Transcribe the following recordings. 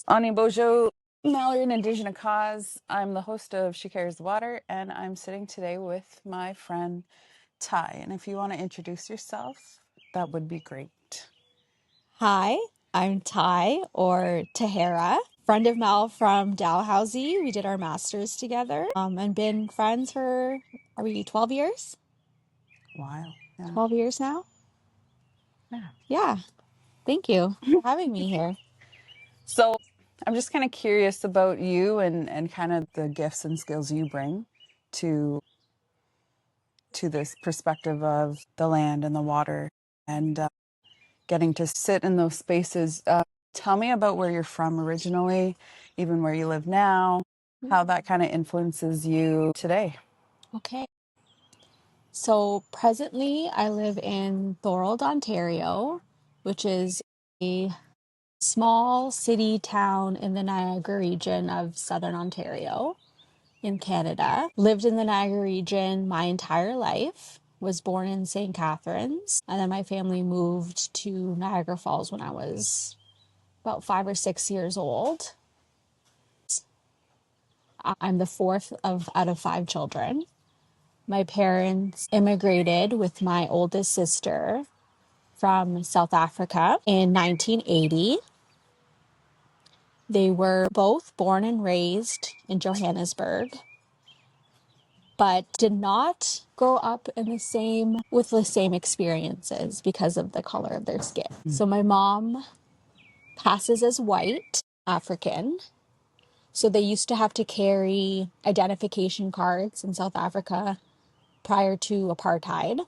Ani Bojo, Mallory and Indigenous Cause. I'm the host of She Carries the Water, and I'm sitting today with my friend Ty. And if you want to introduce yourself, that would be great. Hi, I'm Ty or Tahara, friend of Mel from Dalhousie. We did our masters together and been friends for, are we 12 years? Wow. Yeah. 12 years now? Yeah. Yeah. Thank you for having me here. So I'm just kind of curious about you and kind of the gifts and skills you bring to this perspective of the land and the water and getting to sit in those spaces. Tell me about where you're from originally, even where you live now, how that kind of influences you today. Okay. So presently I live in Thorold, Ontario, which is a small city town in the Niagara region of Southern Ontario in Canada. Lived in the Niagara region my entire life. Was born in St. Catharines, and then my family moved to Niagara Falls when I was about 5 or 6 years old. I'm the fourth of out of five children. My parents immigrated with my oldest sister from South Africa in 1980. They were both born and raised in Johannesburg, but did not grow up in with the same experiences because of the color of their skin. So my mom passes as white African. So they used to have to carry identification cards in South Africa prior to apartheid,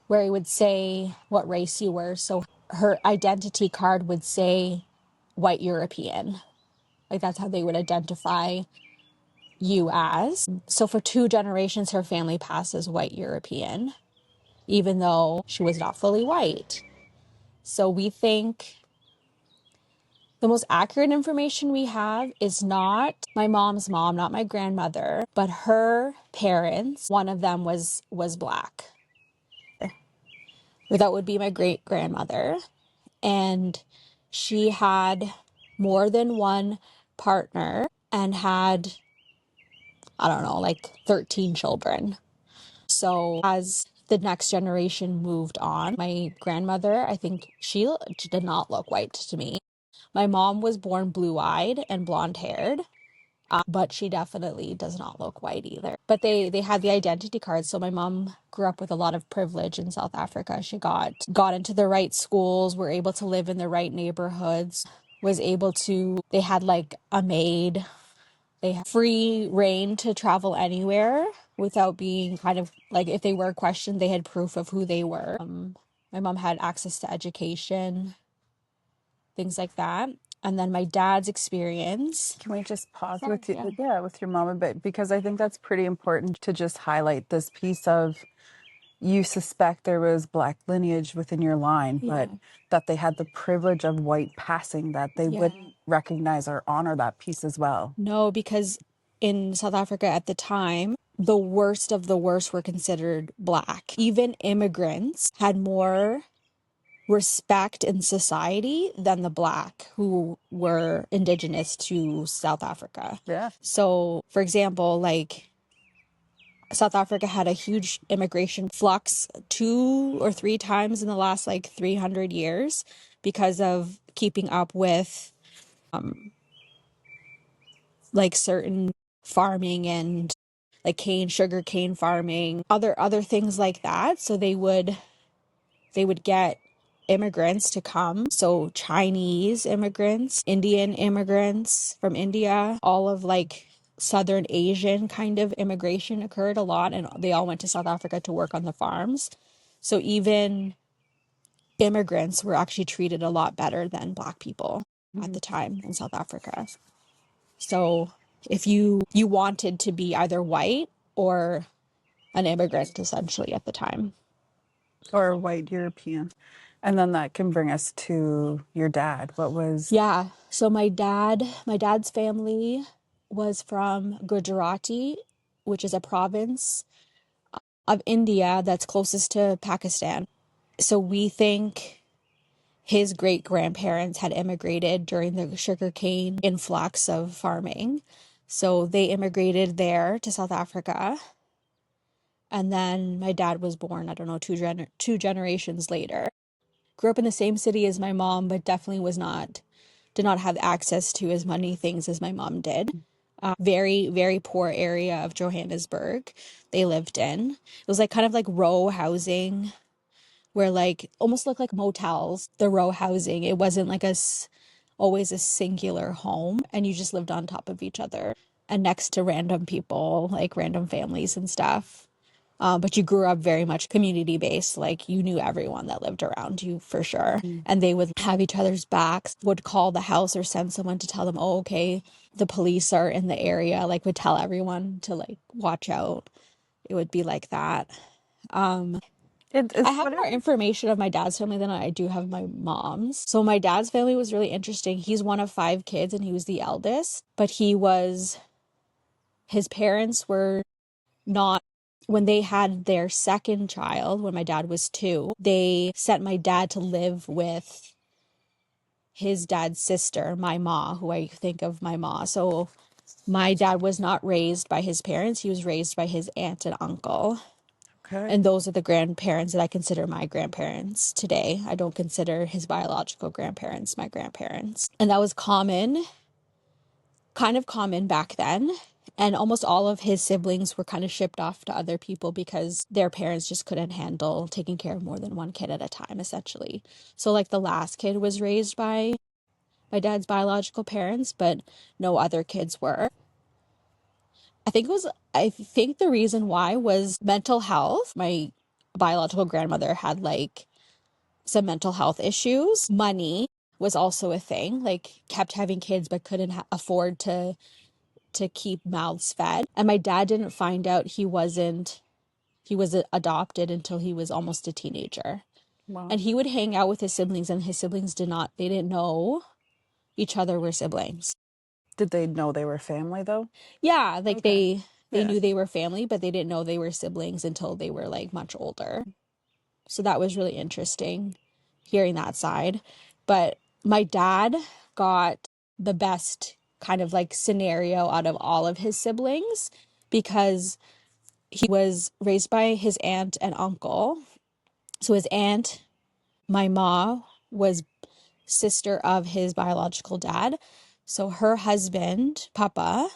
where it would say what race you were. So her identity card would say white European. Like that's how they would identify you as. So for 2 generations, her family passed as white European, even though she was not fully white. So we think the most accurate information we have is not my mom's mom, not my grandmother, but her parents. One of them was black. That would be my great grandmother. And she had more than one partner and had, I don't know, like 13 children. So as the next generation moved on, my grandmother, I think she did not look white to me. My mom was born blue-eyed and blonde-haired, but she definitely does not look white either. But they had the identity cards. So my mom grew up with a lot of privilege in South Africa. She got into the right schools, were able to live in the right neighborhoods, they had like a maid. They had free reign to travel anywhere without being kind of like, if they were questioned, they had proof of who they were. My mom had access to education, things like that. And then my dad's experience. Can we just pause Sure, with you, yeah. yeah, with your mom a bit? Because I think that's pretty important to just highlight this piece of you suspect there was black lineage within your line, but that they had the privilege of white passing, that they wouldn't recognize or honor that piece as well. No, because in South Africa at the time, the worst of the worst were considered black. Even immigrants had more respect in society than the black who were indigenous to South Africa. Yeah. So, for example, like South Africa had a huge immigration flux 2 or 3 times in the last like 300 years because of keeping up with like certain farming and like sugar cane farming, other things like that. So they would get immigrants to come. So Chinese immigrants, Indian immigrants from India, all of like Southern Asian kind of immigration occurred a lot, and they all went to South Africa to work on the farms. So even immigrants were actually treated a lot better than black people at the time in South Africa. So if you wanted to be either white or an immigrant essentially at the time. Or a white European. And then that can bring us to your dad. What was... Yeah. So my dad's family was from Gujarati, which is a province of India that's closest to Pakistan. So we think his great-grandparents had immigrated during the sugarcane influx of farming. So they immigrated there to South Africa. And then my dad was born, I don't know, two generations later. Grew up in the same city as my mom, but definitely did not have access to as many things as my mom did. Very, very poor area of Johannesburg they lived in. It was like kind of like row housing where like almost looked like motels, the row housing. It wasn't like always a singular home, and you just lived on top of each other and next to random people, like random families and stuff. But you grew up very much community based, like you knew everyone that lived around you for sure. And they would have each other's backs, would call the house or send someone to tell them, oh, okay, the police are in the area, like would tell everyone to like watch out. It would be like that. I It's have more whatever. information of my dad's family than I do have my mom's. So my dad's family was really interesting. He's one of 5 kids and he was the eldest, but his parents were not, when they had their second child, when my dad was 2, they sent my dad to live with his dad's sister, my ma, who I think of my ma. So my dad was not raised by his parents. He was raised by his aunt and uncle. Okay. And those are the grandparents that I consider my grandparents today. I don't consider his biological grandparents my grandparents. And that was kind of common back then. And almost all of his siblings were kind of shipped off to other people because their parents just couldn't handle taking care of more than one kid at a time, essentially. So, like, the last kid was raised by my dad's biological parents, but no other kids were. I think the reason why was mental health. My biological grandmother had like some mental health issues. Money was also a thing, like kept having kids but couldn't afford to keep mouths fed. And my dad didn't find out he was adopted until he was almost a teenager. Wow. And he would hang out with his siblings and his siblings they didn't know each other were siblings. Did they know they were family though? Yeah, like Okay. they Yeah. knew they were family, but they didn't know they were siblings until they were like much older. So that was really interesting hearing that side. But my dad got the best kind of like scenario out of all of his siblings because he was raised by his aunt and uncle. So his aunt, my ma, was sister of his biological dad. So her husband, Papa,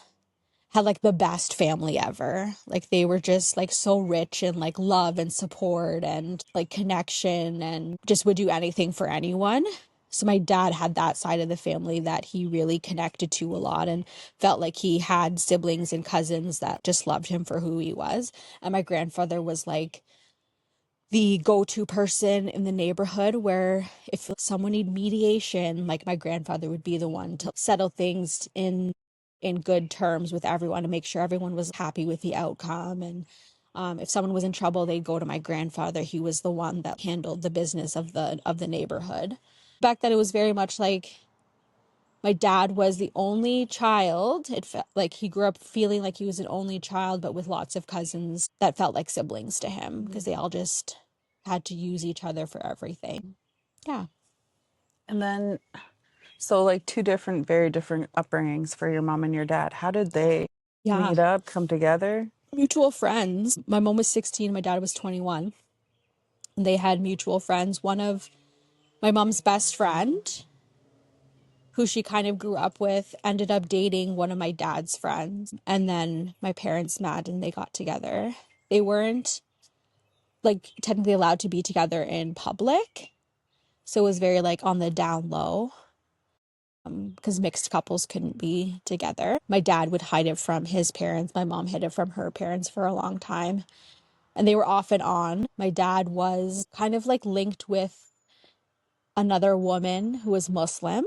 had like the best family ever. Like they were just like so rich in like love and support and like connection and just would do anything for anyone. So my dad had that side of the family that he really connected to a lot and felt like he had siblings and cousins that just loved him for who he was. And my grandfather was like the go-to person in the neighborhood where if someone needed mediation, like my grandfather would be the one to settle things in good terms with everyone to make sure everyone was happy with the outcome. And if someone was in trouble, they'd go to my grandfather. He was the one that handled the business of the neighborhood. Back then, it was very much like my dad was the only child. It felt like he grew up feeling like he was an only child, but with lots of cousins that felt like siblings to him because they all just had to use each other for everything. Yeah. And then, so like two different, very different upbringings for your mom and your dad. How did they Yeah. meet up, come together? Mutual friends. My mom was 16, my dad was 21. And they had mutual friends. One of my mom's best friend, who she kind of grew up with, ended up dating one of my dad's friends. And then my parents met and they got together. They weren't like technically allowed to be together in public. So it was very like on the down low because mixed couples couldn't be together. My dad would hide it from his parents. My mom hid it from her parents for a long time. And they were off and on. My dad was kind of like linked with another woman who was Muslim.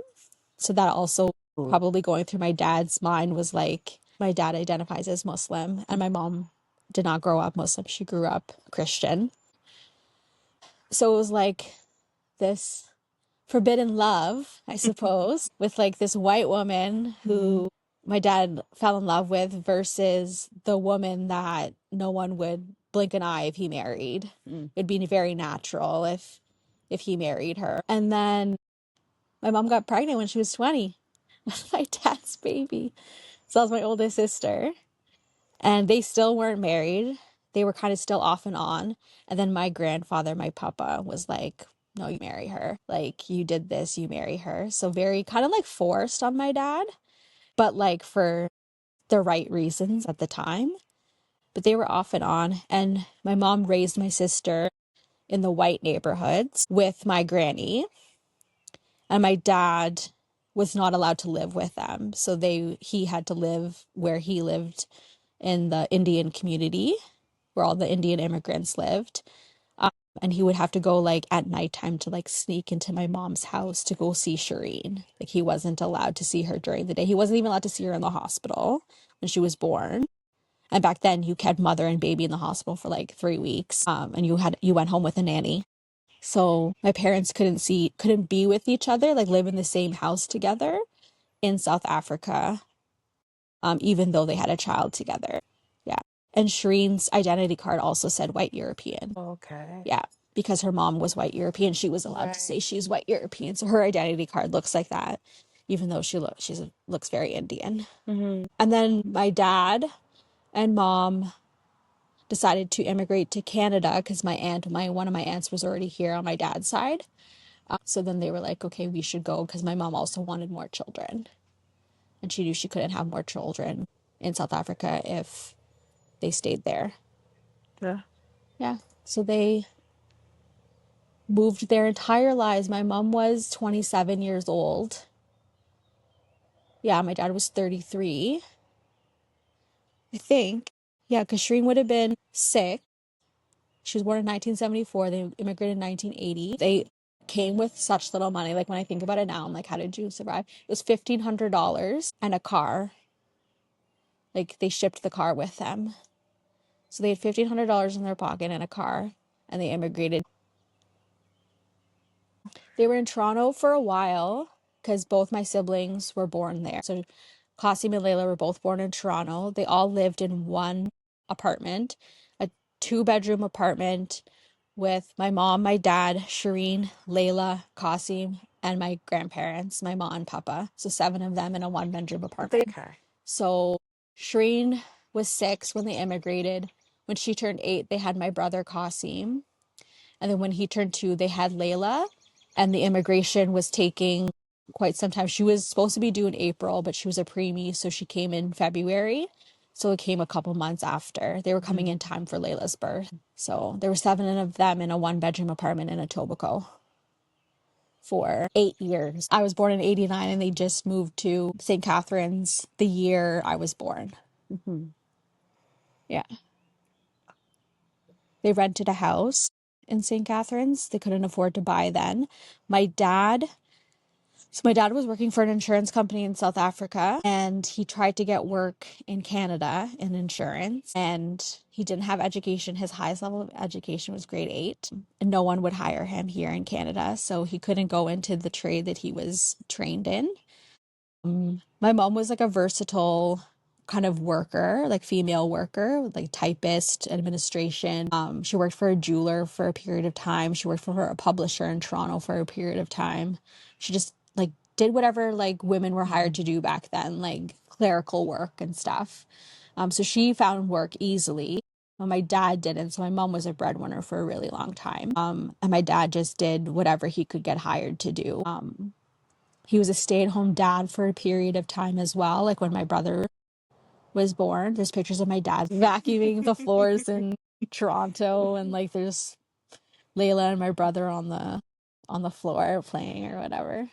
So that also Ooh. probably going through my dad's mind was like, my dad identifies as Muslim and my mom did not grow up Muslim. She grew up Christian. So it was like this forbidden love, I suppose, with like this white woman who my dad fell in love with versus the woman that no one would blink an eye if he married. Mm. It'd be very natural if if he married her. And then my mom got pregnant when she was 20 with my dad's baby. So that was my oldest sister. And they still weren't married. They were kind of still off and on. And then my grandfather, my papa, was like, no, you marry her. Like, you did this, you marry her. So very kind of like forced on my dad, but like for the right reasons at the time. But they were off and on. And my mom raised my sister in the white neighborhoods with my granny. And my dad was not allowed to live with them. So he had to live where he lived in the Indian community where all the Indian immigrants lived. Um, and he would have to go like at nighttime to like sneak into my mom's house to go see Shireen. Like he wasn't allowed to see her during the day. He wasn't even allowed to see her in the hospital when she was born. And back then you kept mother and baby in the hospital for like 3 weeks. And you went home with a nanny. So my parents couldn't be with each other, like live in the same house together in South Africa, even though they had a child together. Yeah. And Shireen's identity card also said white European. Okay. Yeah. Because her mom was white European, she was allowed to say she's white European. So her identity card looks like that, even though she looks very Indian. Mm-hmm. And then my dad and mom decided to immigrate to Canada because one of my aunts was already here on my dad's side. So then they were like, okay, we should go because my mom also wanted more children. And she knew she couldn't have more children in South Africa if they stayed there. Yeah. Yeah. So they moved their entire lives. My mom was 27 years old. Yeah, my dad was 33, I think. Yeah, because Shireen would have been 6. She was born in 1974. They immigrated in 1980. They came with such little money. Like when I think about it now, I'm like, how did you survive? It was $1,500 and a car. Like they shipped the car with them. So they had $1,500 in their pocket and a car, and they immigrated. They were in Toronto for a while because both my siblings were born there. So Qasim and Layla were both born in Toronto. They all lived in one apartment, a 2-bedroom apartment with my mom, my dad, Shireen, Layla, Qasim, and my grandparents, my mom and papa. So 7 of them in a 1-bedroom apartment. Okay. So Shireen was 6 when they immigrated. When she turned 8, they had my brother Qasim. And then when he turned 2, they had Layla. And the immigration was taking quite some time. She was supposed to be due in April, but she was a preemie, so she came in February. So it came a couple months after. They were coming in time for Layla's birth. So there were 7 of them in a 1-bedroom apartment in Etobicoke for 8 years. I was born in 89 and they just moved to St. Catharines the year I was born. Mm-hmm. Yeah. They rented a house in St. Catharines. They couldn't afford to buy then. My dad was working for an insurance company in South Africa, and he tried to get work in Canada in insurance, and he didn't have education. His highest level of education was grade 8, and no one would hire him here in Canada, so he couldn't go into the trade that he was trained in. My mom was like a versatile kind of worker, like female worker, like typist, administration. She worked for a jeweler for a period of time. She worked for a publisher in Toronto for a period of time. She just like did whatever like women were hired to do back then, like clerical work and stuff. So she found work easily. Well, my dad didn't. So my mom was a breadwinner for a really long time. And my dad just did whatever he could get hired to do. He was a stay-at-home dad for a period of time as well. Like when my brother was born, there's pictures of my dad vacuuming the floors in Toronto, and like there's Layla and my brother on the floor playing or whatever.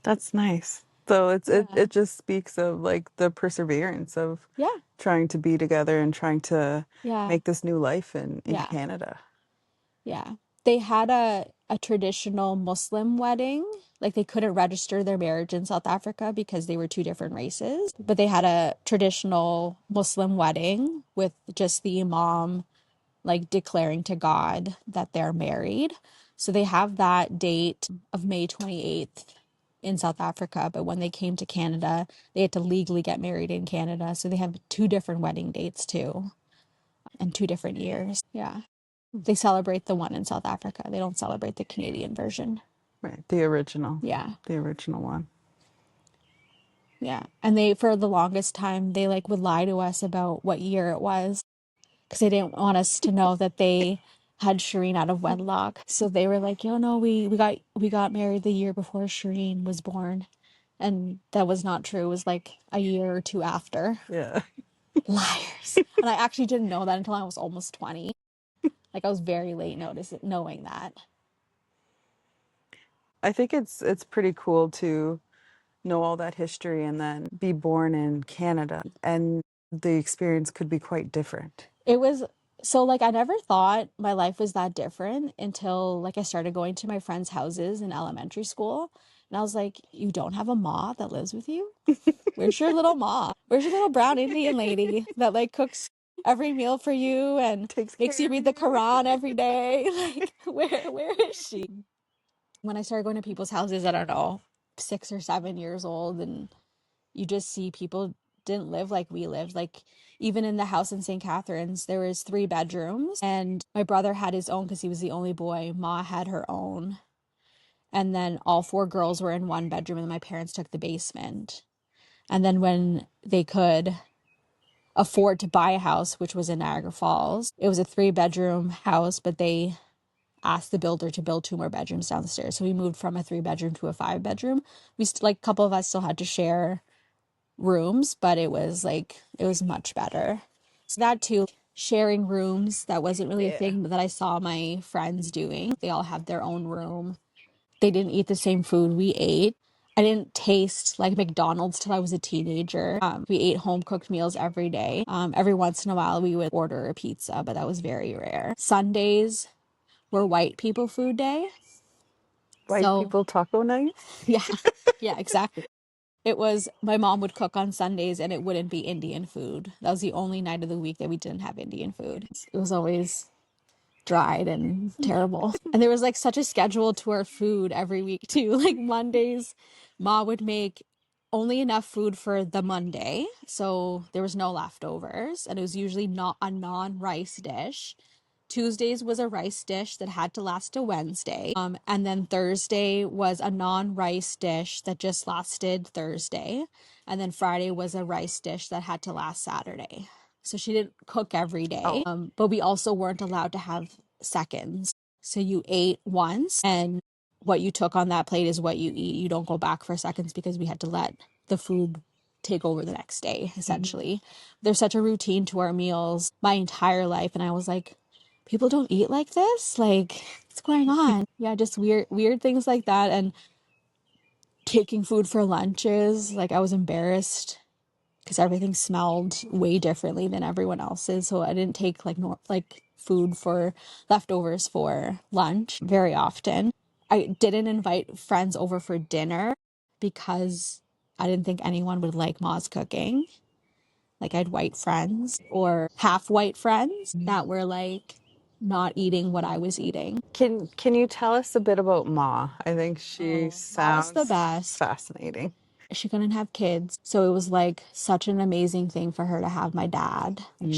That's nice. So Yeah. it just speaks of like the perseverance of Yeah. trying to be together and trying to Yeah. make this new life in Yeah. Canada. Yeah. They had a traditional Muslim wedding. Like they couldn't register their marriage in South Africa because they were 2 different races. But they had a traditional Muslim wedding with just the imam like declaring to God that they're married. So they have that date of May 28th in South Africa, but when they came to Canada, they had to legally get married in Canada. So they have 2 different wedding dates too, and 2 different years. Yeah. They celebrate the one in South Africa. They don't celebrate the Canadian version. Right. The original. Yeah. The original one. Yeah. And they, for the longest time, they like would lie to us about what year it was because they didn't want us to know that they had Shireen out of wedlock. So they were like, "Yo, no, we got married the year before Shireen was born." And that was not true. It was like a year or two after. Yeah. Liars. And I actually didn't know that until I was almost 20. Like I was very late knowing that. I think it's pretty cool to know all that history and then be born in Canada, and the experience could be quite different. It was so like I never thought my life was that different until like I started going to my friends' houses in elementary school. And I was like, "You don't have a ma that lives with you? Where's your little ma? Where's your little brown Indian lady that like cooks every meal for you and Takes makes you care of read the you. Quran every day?" Like, where is she? When I started going to people's houses, I don't know, 6 or 7 years old, and you just see people didn't live like we lived. Like even in the house in St. Catharines, there was 3 bedrooms, and my brother had his own because he was the only boy. Ma had her own, and then all 4 girls were in one bedroom, and my parents took the basement. And then when they could afford to buy a house, which was in Niagara Falls, it was a 3 bedroom house, but they asked the builder to build 2 more bedrooms downstairs. So we moved from a 3 bedroom to a 5 bedroom. Like a couple of us still had to share rooms, but it was much better. So that too, sharing rooms, that wasn't really a Yeah. thing that I saw my friends doing. They all had their own room. They didn't eat the same food we ate. I didn't taste like McDonald's till I was a teenager. We ate home cooked meals every day. Every once in a while, we would order a pizza, but that was very rare. Sundays were white people food day. White So, people taco night? yeah, yeah, exactly. It was my mom would cook on Sundays and it wouldn't be Indian food. That was the only night of the week that we didn't have Indian food. It was always dried and terrible. And there was like such a schedule to our food every week too. Like Mondays, Ma would make only enough food for the Monday, so there was no leftovers, and it was usually not a non-rice dish. Tuesdays was a rice dish that had to last to Wednesday. And then Thursday was a non-rice dish that just lasted Thursday. And then Friday was a rice dish that had to last Saturday. So she didn't cook every day. Oh, But we also weren't allowed to have seconds. So you ate once, and what you took on that plate is what you eat. You don't go back for seconds because we had to let the food take over the next day, essentially. There's such a routine to our meals my entire life. And I was like, people don't eat like this? Like, what's going on? Yeah, just weird things like that. And taking food for lunches, like I was embarrassed because everything smelled way differently than everyone else's. So I didn't take like food for leftovers for lunch very often. I didn't invite friends over for dinner because I didn't think anyone would like Ma's cooking. Like I had white friends or half white friends that were like not eating what I was eating. can you tell us a bit about Ma? I think she Oh, Ma was the sounds best. fascinating. She couldn't have kids, so it was like such an amazing thing for her to have my dad. Like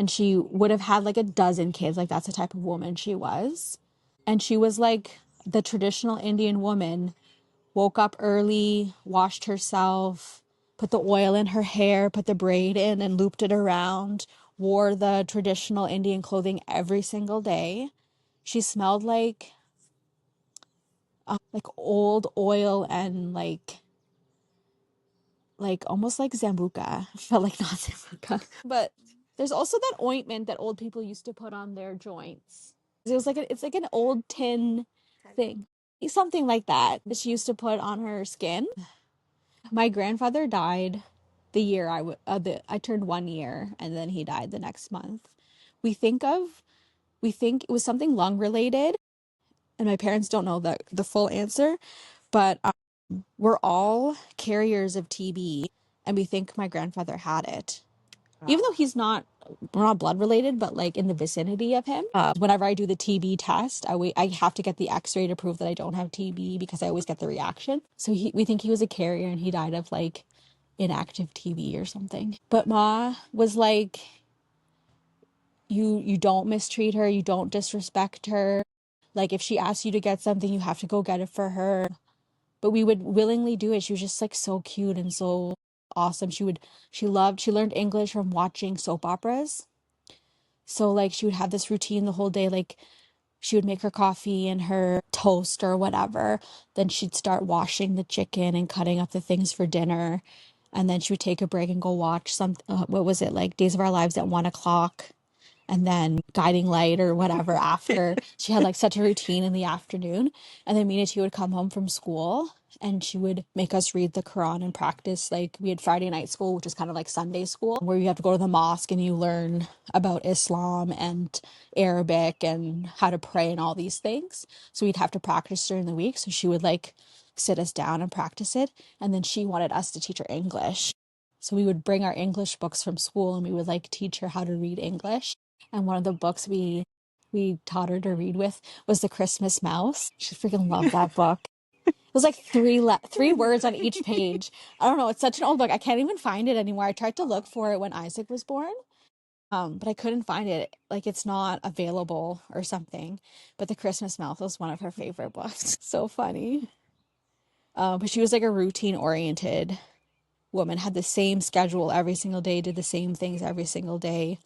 she would have had like a dozen kids. Like that's the type of woman she was. And she was like the traditional Indian woman, woke up early, washed herself, put the oil in her hair, put the braid in and looped it around, wore the traditional Indian clothing every single day. She smelled like old oil and like almost like Zambuca. Felt like not Zambuca. But there's also that ointment that old people used to put on their joints. It's like an old tin thing. Something like that she used to put on her skin. My grandfather died the year I turned 1 year, and then he died the next month. We think of we think it was something lung related, and my parents don't know the full answer, but we're all carriers of TB, and we think my grandfather had it. Even though we're not blood related, but like in the vicinity of him. Whenever I do the TB test, I have to get the X-ray to prove that I don't have TB because I always get the reaction. So we think he was a carrier, and he died of like inactive TB or something. But Ma was like, you don't mistreat her, you don't disrespect her. Like if she asks you to get something, you have to go get it for her. But we would willingly do it. She was just like so cute and so awesome. She learned English from watching soap operas. So like she would have this routine the whole day, like she would make her coffee and her toast or whatever. Then she'd start washing the chicken and cutting up the things for dinner. And then she would take a break and go watch what was it, like Days of Our Lives at 1 o'clock, and then Guiding Light or whatever after. She had like such a routine in the afternoon. And then me and Tia would come home from school and she would make us read the Quran and practice. Like we had Friday night school, which is kind of like Sunday school, where you have to go to the mosque and you learn about Islam and Arabic and how to pray and all these things. So we'd have to practice during the week. So she would like sit us down and practice it. And then she wanted us to teach her English. So we would bring our English books from school and we would like teach her how to read English. And one of the books we taught her to read with was The Christmas Mouse. She freaking loved that book. It was like three words on each page. I don't know. It's such an old book. I can't even find it anymore. I tried to look for it when Isaac was born, but I couldn't find it. Like it's not available or something. But The Christmas Mouse was one of her favorite books. So funny. But she was like a routine oriented woman. Had the same schedule every single day. Did the same things every single day.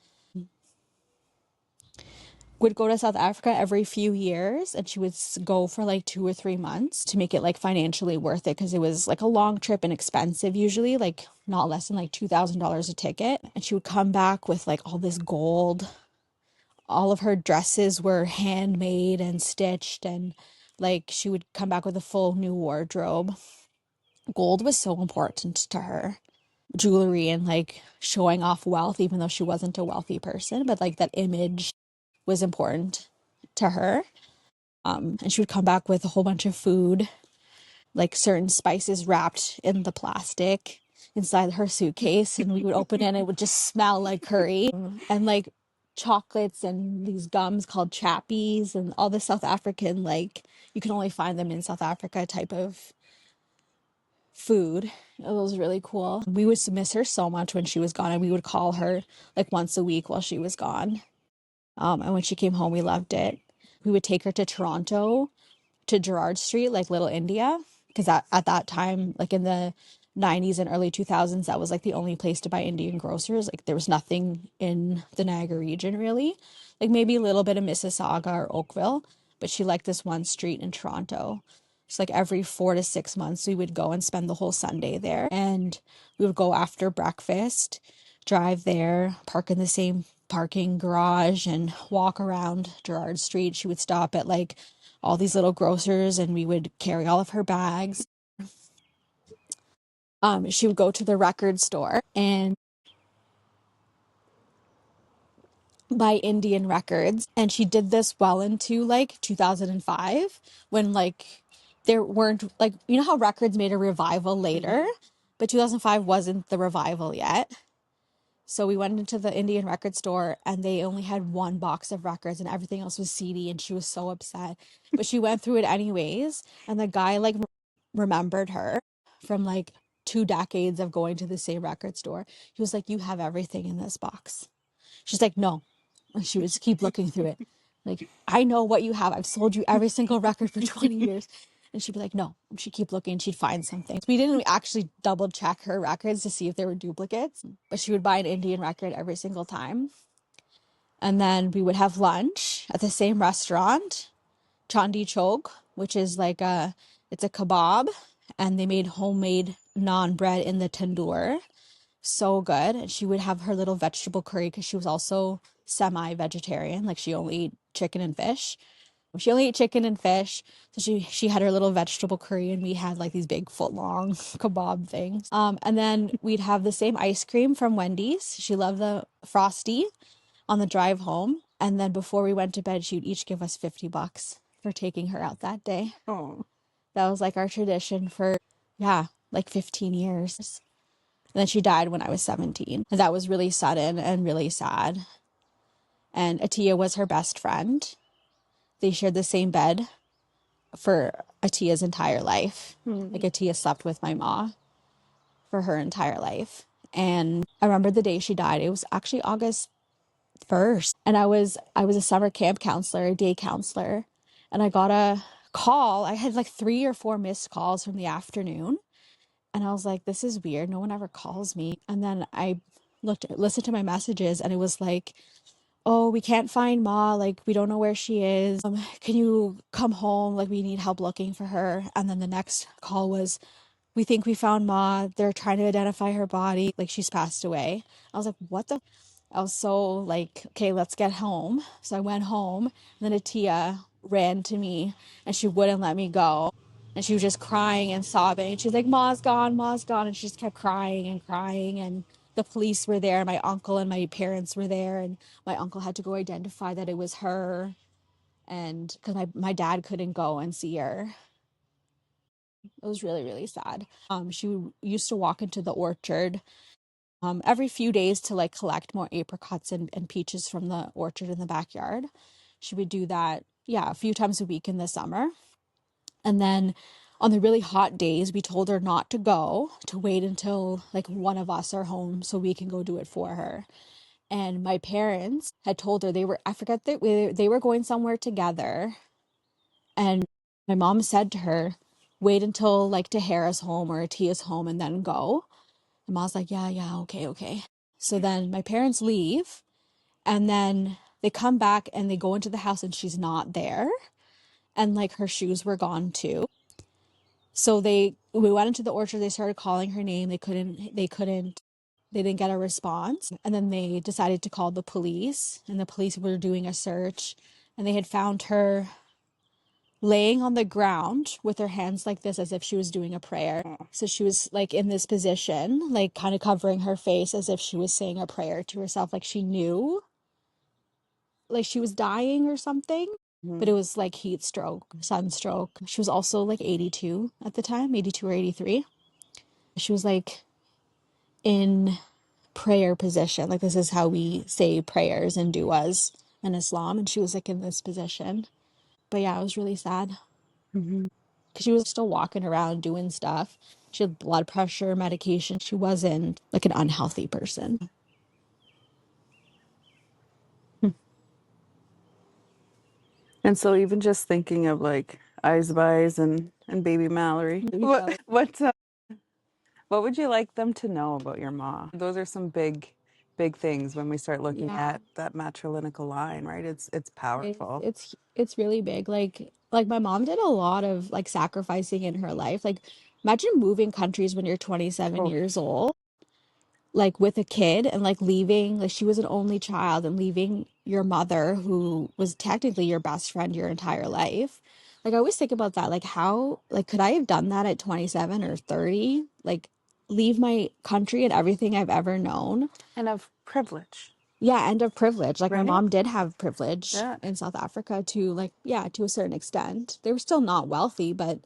Would go to South Africa every few years, and she would go for like 2 or 3 months to make it like financially worth it, because it was like a long trip and expensive, usually like not less than like $2,000 a ticket. And she would come back with like all this gold. All of her dresses were handmade and stitched, and like she would come back with a full new wardrobe. Gold was so important to her. Jewelry and like showing off wealth, even though she wasn't a wealthy person, but like that image was important to her. And she would come back with a whole bunch of food, like certain spices wrapped in the plastic inside her suitcase, and we would open it and it would just smell like curry. And like chocolates and these gums called chappies and all the South African, like you can only find them in South Africa type of food. It was really cool. We would miss her so much when she was gone, and we would call her like once a week while she was gone. And when she came home, we loved it. We would take her to Toronto, to Gerrard Street, like Little India, because at that time, like in the 90s and early 2000s, that was like the only place to buy Indian grocers. Like there was nothing in the Niagara region really, like maybe a little bit of Mississauga or Oakville, but she liked this one street in Toronto. So like every 4 to 6 months, we would go and spend the whole Sunday there. And we would go after breakfast, drive there, park in the same parking garage, and walk around Gerrard Street. She would stop at like all these little grocers and we would carry all of her bags. She would go to the record store and buy Indian records. And she did this well into like 2005, when like there weren't, like, you know how records made a revival later, but 2005 wasn't the revival yet. So we went into the Indian record store and they only had one box of records and everything else was CD, and she was so upset. But she went through it anyways, and the guy like remembered her from like 2 decades of going to the same record store. He was like, "You have everything in this box." She's like, "No." And she would just keep looking through it. Like, "I know what you have. I've sold you every single record for 20 years. And she'd be like, "No." And she'd keep looking and she'd find something. We didn't actually double check her records to see if there were duplicates, but she would buy an Indian record every single time. And then we would have lunch at the same restaurant, Chandi Chowk, which is like it's a kebab, and they made homemade naan bread in the tandoor. So good. And she would have her little vegetable curry because she was also semi-vegetarian. Like she only ate chicken and fish. She only ate chicken and fish. So she had her little vegetable curry, and we had like these big foot long kebab things. And then we'd have the same ice cream from Wendy's. She loved the Frosty on the drive home. And then before we went to bed, she would each give us $50 for taking her out that day. Oh, That was like our tradition for, yeah, like 15 years. And then she died when I was 17. And that was really sudden and really sad. And Atia was her best friend. They shared the same bed for Atia's entire life. Like Atia slept with my ma for her entire life. And I remember the day she died. It was actually August first. And I was a summer camp counselor, a day counselor, and I got a call. I had like 3 or 4 missed calls from the afternoon. And I was like, this is weird. No one ever calls me. And then I listened to my messages, and it was like, oh, we can't find Ma. Like, we don't know where she is. Can you come home? Like, we need help looking for her. And then the next call was, we think we found Ma. They're trying to identify her body. Like, she's passed away. I was like, what the? I was so like, okay, let's get home. So I went home, and then Atia ran to me, and she wouldn't let me go. And she was just crying and sobbing. And she was like, Ma's gone, Ma's gone. And she just kept crying and crying. And the police were there. My uncle and my parents were there. And my uncle had to go identify that it was her. And because my dad couldn't go and see her. It was really, really sad. She used to walk into the orchard every few days to like collect more apricots and peaches from the orchard in the backyard. She would do that, yeah, a few times a week in the summer. And then on the really hot days, we told her not to go, to wait until like one of us are home so we can go do it for her. And my parents had told her I forget that they were going somewhere together. And my mom said to her, wait until like Tahara's home or Atia's home and then go. And mom's like, yeah, yeah, okay, okay. So then my parents leave, and then they come back and they go into the house and she's not there. And like her shoes were gone too. So we went into the orchard, they started calling her name. They didn't get a response. And then they decided to call the police, and the police were doing a search, and they had found her laying on the ground with her hands like this as if she was doing a prayer. So she was like in this position, like kind of covering her face as if she was saying a prayer to herself, like she knew like she was dying or something. But it was like heat stroke, sunstroke. She was also like 82 at the time, 82 or 83. She was like in prayer position. Like this is how we say prayers and du'as in Islam. And she was like in this position. But yeah, it was really sad. Because she was still walking around doing stuff. She had blood pressure, medication. She wasn't like an unhealthy person. And so even just thinking of like Eyes of Eyes and baby Mallory, what would you like them to know about your ma? Those are some big things when we start looking at that matrilineal line, right? It's powerful. It's really big. Like my mom did a lot of like sacrificing in her life. Like imagine moving countries when you're 27 Oh, years old, like with a kid, and like leaving, like she was an only child, and leaving your mother who was technically your best friend your entire life. Like I always think about that, like how like could I have done that at 27 or 30? Like leave my country and everything I've ever known. and of privilege, Yeah, and of privilege. Like my right? mom did have privilege Yeah. in South Africa to like, yeah, to a certain extent. They were still not wealthy, but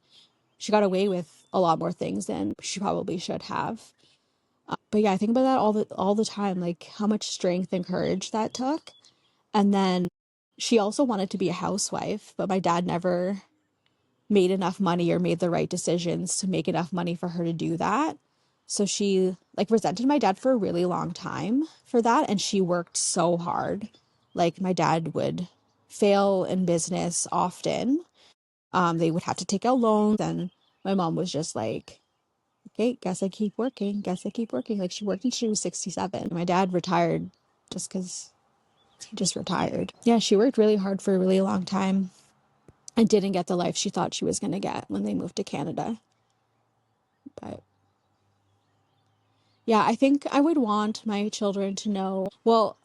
she got away with a lot more things than she probably should have. But yeah, I think about that all the time, like how much strength and courage that took. And then she also wanted to be a housewife, but my dad never made enough money or made the right decisions to make enough money for her to do that. So she like resented my dad for a really long time for that, and she worked so hard. Like my dad would fail in business often. They would have to take out loans, and my mom was just like, okay, guess I keep working, guess I keep working. Like she worked until she was 67. My dad retired just because he just retired. Yeah, she worked really hard for a really long time and didn't get the life she thought she was going to get when they moved to Canada. But yeah, I think I would want my children to know, well,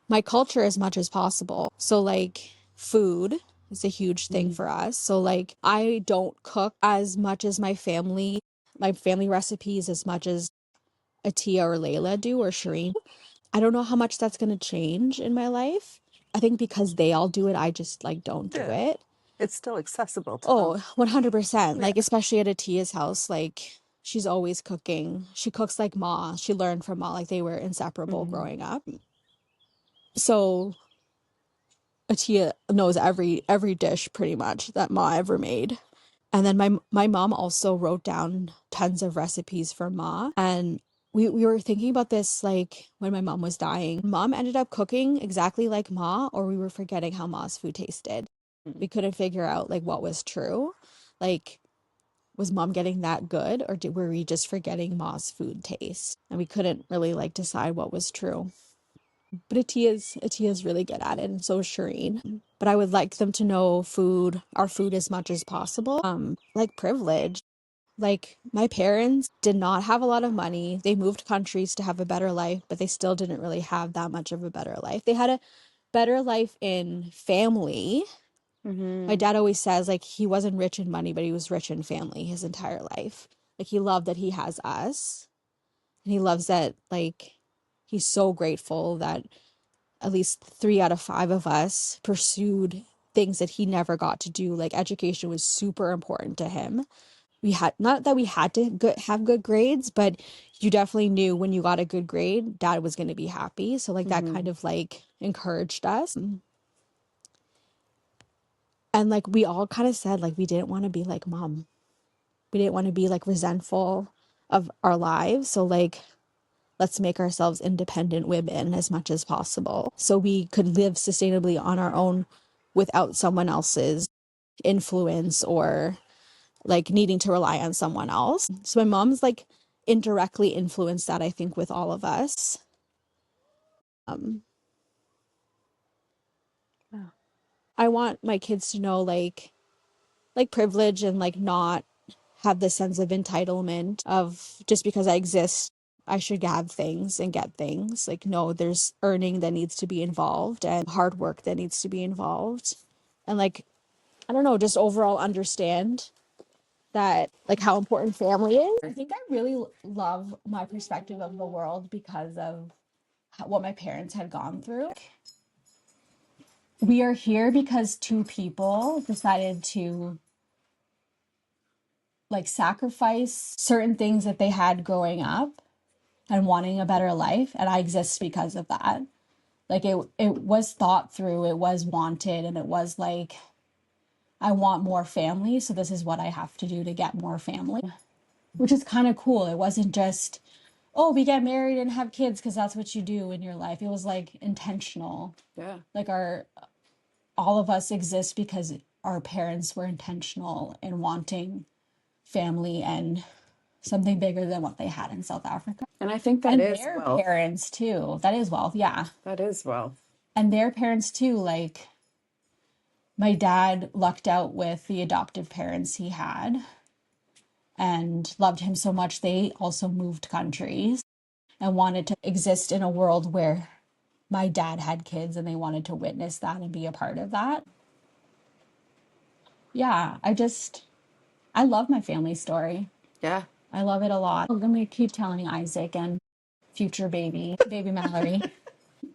my culture as much as possible. So, like, food is a huge thing for us. So, like, I don't cook as much as my family recipes as much as Atia or Layla do or Shireen. I don't know how much that's going to change in my life. I think because they all do it, I just like don't do Yeah. it. It's still accessible to them. Oh, 100%. Yeah. Like, especially at Atia's house, like, she's always cooking. She cooks like Ma. She learned from Ma. Like, they were inseparable growing up. So, Atia knows every dish pretty much that Ma ever made. And then my mom also wrote down tons of recipes for Ma. And we were thinking about this like when my mom was dying. Mom ended up cooking exactly like Ma, or we were forgetting how Ma's food tasted. We couldn't figure out like what was true. Like, was Mom getting that good, or were we just forgetting Ma's food taste? And we couldn't really like decide what was true. But Atia's really good at it, and so is Shireen. But I would like them to know our food as much as possible. Like privilege. Like my parents did not have a lot of money. They moved countries to have a better life, but they still didn't really have that much of a better life. They had a better life in family. My dad always says like he wasn't rich in money, but he was rich in family his entire life. Like he loved that he has us. And he loves that like he's so grateful that at least 3 out of 5 of us pursued things that he never got to do. Like education was super important to him. We had not that we had to have good grades, but you definitely knew when you got a good grade, dad was going to be happy. So like that kind of like encouraged us. And like we all kind of said like we didn't want to be like mom. We didn't want to be like resentful of our lives. So like let's make ourselves independent women as much as possible so we could live sustainably on our own without someone else's influence or like needing to rely on someone else. So my mom's like indirectly influenced that, I think, with all of us. Um, I want my kids to know like privilege and like not have this sense of entitlement of just because I exist, I should have things and get things. Like, no, there's earning that needs to be involved and hard work that needs to be involved. And like, I don't know, just overall understand that like how important family is. I think I really love my perspective of the world because of what my parents had gone through. We are here because two people decided to like sacrifice certain things that they had growing up and wanting a better life, and I exist because of that. Like it was thought through, it was wanted, and it was like I want more family, so this is what I have to do to get more family, which is kind of cool. It wasn't just, oh, we get married and have kids because that's what you do in your life. It was like intentional. Yeah. Like all of us exist because our parents were intentional in wanting family and something bigger than what they had in South Africa. And I think that And is their wealth. parents too. That is wealth, yeah. That is wealth. And their parents too, like my dad lucked out with the adoptive parents he had and loved him so much they also moved countries and wanted to exist in a world where my dad had kids and they wanted to witness that and be a part of that. Yeah, I love my family story. Yeah. I love it a lot. I'm gonna keep telling Isaac and future baby Mallory.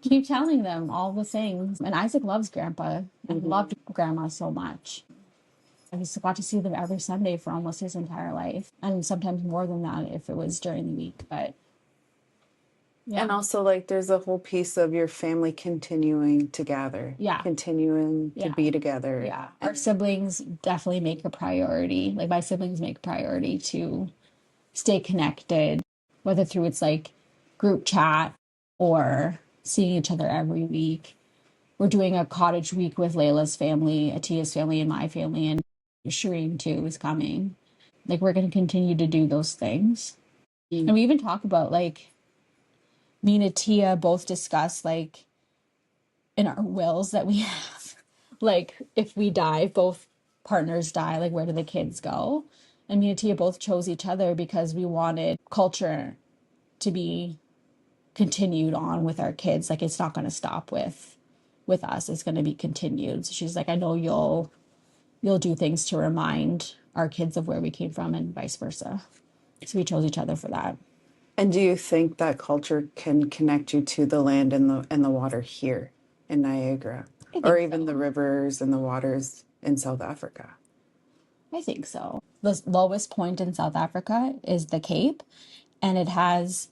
Keep telling them all the things. And Isaac loves grandpa and loved grandma so much. I just got to see them every Sunday for almost his entire life. And sometimes more than that if it was during the week. But yeah. And also, like, there's a whole piece of your family continuing to gather, Yeah. continuing to Yeah. be together. Yeah. Our siblings definitely make a priority. Like, my siblings make a priority to stay connected, whether through it's like group chat or seeing each other every week. We're doing a cottage week with Layla's family, Atia's family, and my family, and Shireen too is coming. Like, we're going to continue to do those things. And we even talk about like me and Atia both discuss like in our wills that we have, like if we die, if both partners die, like where do the kids go? And me and Atia both chose each other because we wanted culture to be continued on with our kids. Like it's not going to stop with us. It's going to be continued. So she's like, I know you'll do things to remind our kids of where we came from and vice versa. So we chose each other for that. And do you think that culture can connect you to the land and the water here in Niagara, or even the rivers and the waters in South Africa? I think so. The lowest point in South Africa is the Cape, and it has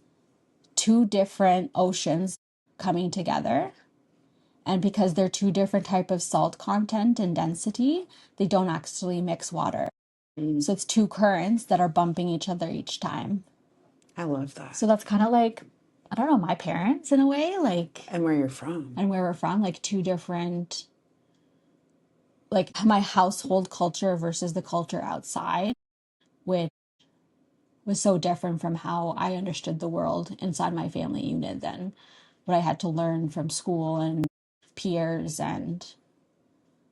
two different oceans coming together. And because they're two different type of salt content and density, they don't actually mix water. So it's two currents that are bumping each other each time. I love that. So that's kind of like, I don't know, my parents in a way, like, And where you're from. and where we're from, like two different, like my household culture versus the culture outside, which was so different from how I understood the world inside my family unit than what I had to learn from school and peers and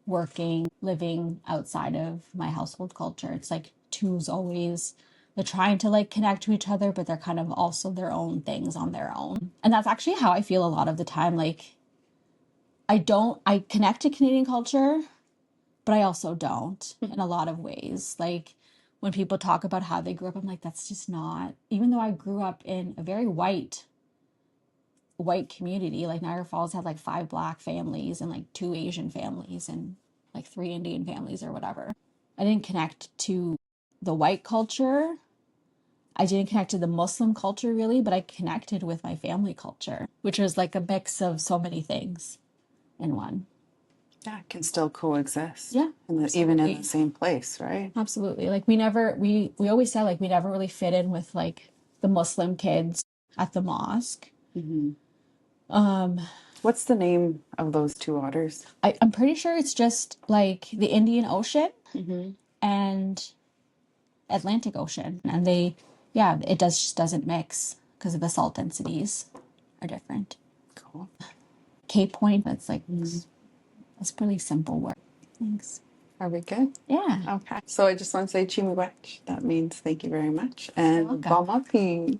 working, living outside of my household culture. It's like two's always, they're trying to like connect to each other, but they're kind of also their own things on their own. And that's actually how I feel a lot of the time. Like I connect to Canadian culture, but I also don't in a lot of ways. Like when people talk about how they grew up, I'm like, that's just not, even though I grew up in a very white community, like Niagara Falls had like 5 Black families and like 2 Asian families and like 3 Indian families or whatever. I didn't connect to the white culture. I didn't connect to the Muslim culture really, but I connected with my family culture, which was like a mix of so many things in one. Yeah, it can still coexist. Yeah, Even in the same place, right? absolutely. Like we always said like we never really fit in with like the Muslim kids at the mosque. What's the name of those two waters? I'm pretty sure it's just like the Indian Ocean and Atlantic Ocean, and yeah, it just doesn't mix because of the salt densities are different. Cool. Cape Point, that's like that's pretty simple word. Thanks. Are we good? Yeah. Okay. So I just want to say Chimiwach. That means thank you very much. And welcome. Bamapi.